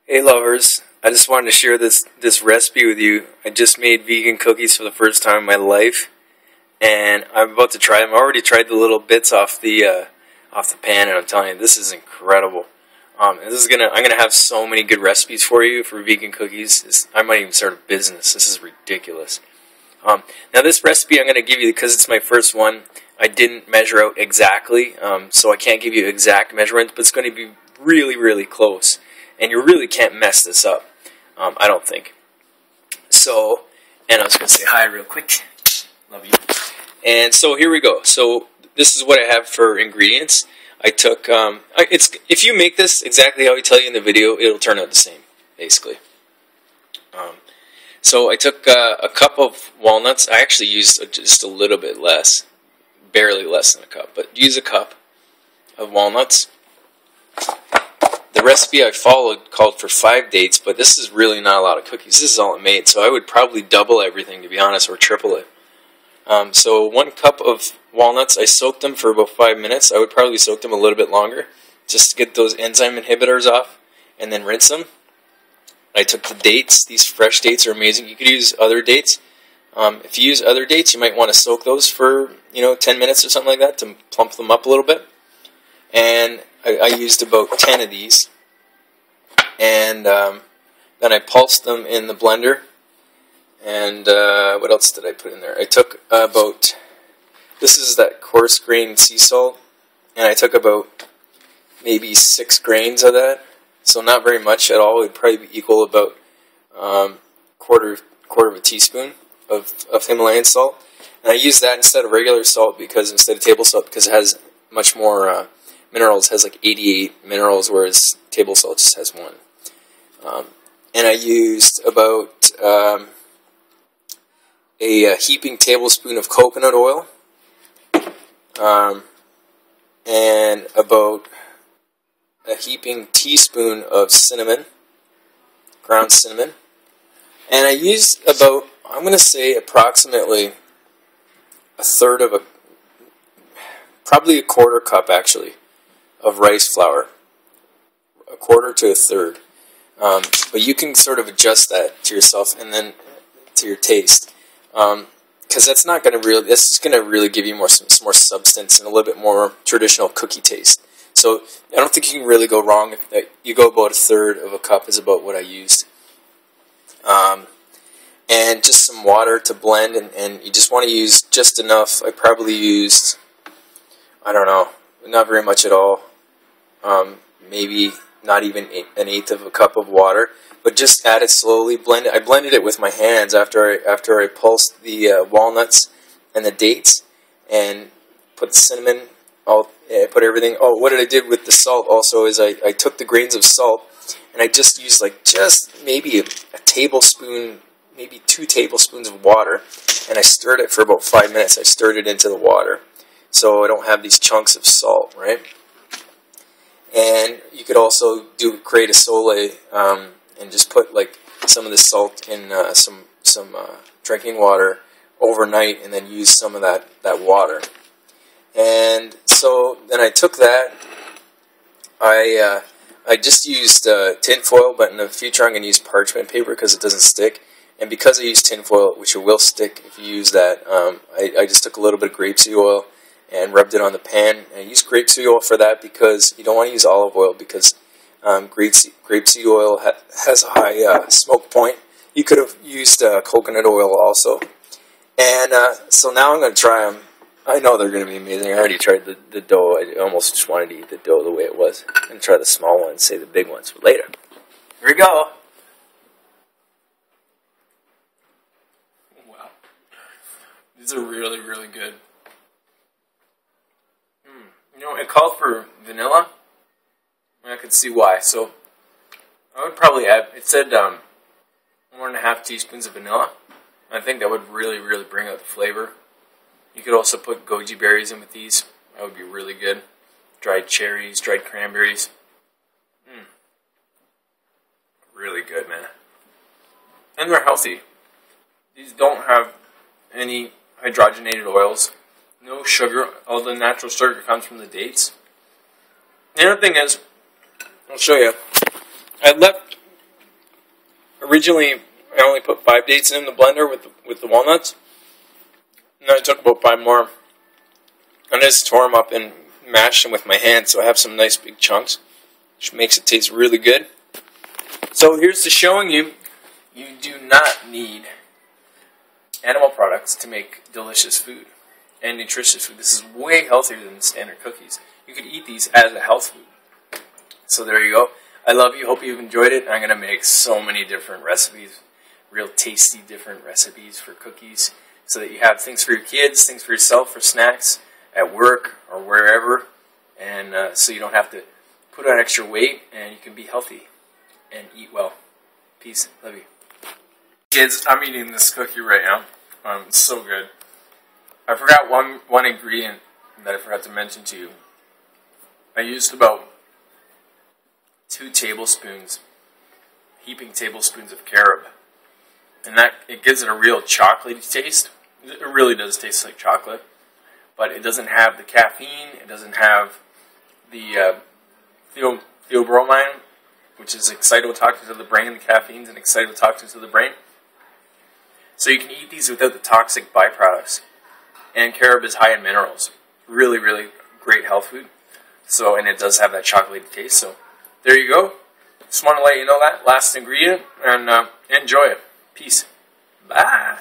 Hey lovers, I just wanted to share this recipe with you. I just made vegan cookies for the first time in my life, and I'm about to try them. I already tried the little bits off the pan, and I'm telling you, this is incredible. And I'm gonna have so many good recipes for you for vegan cookies. I might even start a business. This is ridiculous. Now this recipe I'm gonna give you, because it's my first one, I didn't measure out exactly, so I can't give you exact measurements, but it's going to be really, really close. And you really can't mess this up, I don't think. So, and I was going to say hi real quick. Love you. And so here we go. So this is what I have for ingredients. I took, if you make this exactly how I tell you in the video, it'll turn out the same, basically. So I took a cup of walnuts. I actually used just a little bit less, barely less than a cup, but use a cup of walnuts. The recipe I followed called for 5 dates, but this is really not a lot of cookies. This is all it made, so I would probably double everything, to be honest, or triple it. So 1 cup of walnuts, I soaked them for about 5 minutes. I would probably soak them a little bit longer, just to get those enzyme inhibitors off, and then rinse them. I took the dates. These fresh dates are amazing. You could use other dates. If you use other dates, you might want to soak those for 10 minutes or something like that to plump them up a little bit. And I used about 10 of these, and then I pulsed them in the blender. And what else did I put in there? I took about, this is that coarse grain sea salt, and I took about maybe 6 grains of that. So not very much at all. It would probably be equal about quarter of a teaspoon of Himalayan salt. And I use that instead of regular salt, instead of table salt, because it has much more minerals. It has like 88 minerals, whereas table salt just has 1. And I used about a heaping tablespoon of coconut oil, and about a heaping teaspoon of cinnamon, ground cinnamon. And I used about, I'm going to say approximately a third of probably a quarter cup actually, of rice flour. A quarter to a third. But you can sort of adjust that to yourself and then to your taste. Because that's not going to really, this is going to really give you some more substance and a little bit more traditional cookie taste. So I don't think you can really go wrong if you go about a third of a cup is about what I used. And just some water to blend, and you just want to use just enough. I probably used, I don't know, not very much at all. Maybe not even an eighth of a cup of water, but just add it slowly. Blend it. I blended it with my hands after I pulsed the walnuts and the dates, and put the cinnamon. Put everything. Oh, what I did with the salt also is I took the grains of salt, and I just used just maybe a tablespoon, maybe 2 tablespoons of water, and I stirred it for about 5 minutes. I stirred it into the water, so I don't have these chunks of salt, right? And you could also create a sole, and just put some of the salt in some drinking water overnight, and then use some of that water. And so then I took that. I just used tin foil, but in the future I'm going to use parchment paper because it doesn't stick. And because I use tin foil, which it will stick if you use that, I just took a little bit of grapeseed oil and rubbed it on the pan. And I use grapeseed oil for that because you don't want to use olive oil, because grapeseed oil has a high smoke point. You could have used coconut oil also. And so now I'm going to try them. I know they're going to be amazing. I already tried the dough. I almost just wanted to eat the dough the way it was. I'm going to try the small ones, save the big ones for later. Here we go. Wow. These are really, really good. It called for vanilla. I could see why. So I would probably add, it said 1.5 teaspoons of vanilla. I think that would really, really bring out the flavor. You could also put goji berries in with these. That would be really good. Dried cherries, dried cranberries. Really good, man. And they're healthy. These don't have any hydrogenated oils. No sugar. All the natural sugar comes from the dates. The other thing is, I'll show you. I left Originally, I only put 5 dates in the blender with the walnuts. And then I took about 5 more. And I just tore them up and mashed them with my hand, so I have some nice big chunks, which makes it taste really good. So here's to showing you, you do not need animal products to make delicious food and nutritious food. This is way healthier than standard cookies. You could eat these as a health food. So there you go. I love you. Hope you've enjoyed it. I'm going to make so many different recipes, real tasty different recipes for cookies, so that you have things for your kids, things for yourself, for snacks at work or wherever, and so you don't have to put on extra weight and you can be healthy and eat well. Peace. Love you. Kids, I'm eating this cookie right now. It's so good. I forgot one ingredient that I forgot to mention to you. I used about 2 tablespoons, heaping tablespoons of carob. And that, it gives it a real chocolatey taste. It really does taste like chocolate. But it doesn't have the caffeine, it doesn't have the theobromine, which is excitotoxin to the brain. The caffeine's an excitotoxin to the brain. So you can eat these without the toxic byproducts. And carob is high in minerals. Really, really great health food. So, and it does have that chocolatey taste. So there you go. Just want to let you know that last ingredient, and enjoy it. Peace. Bye.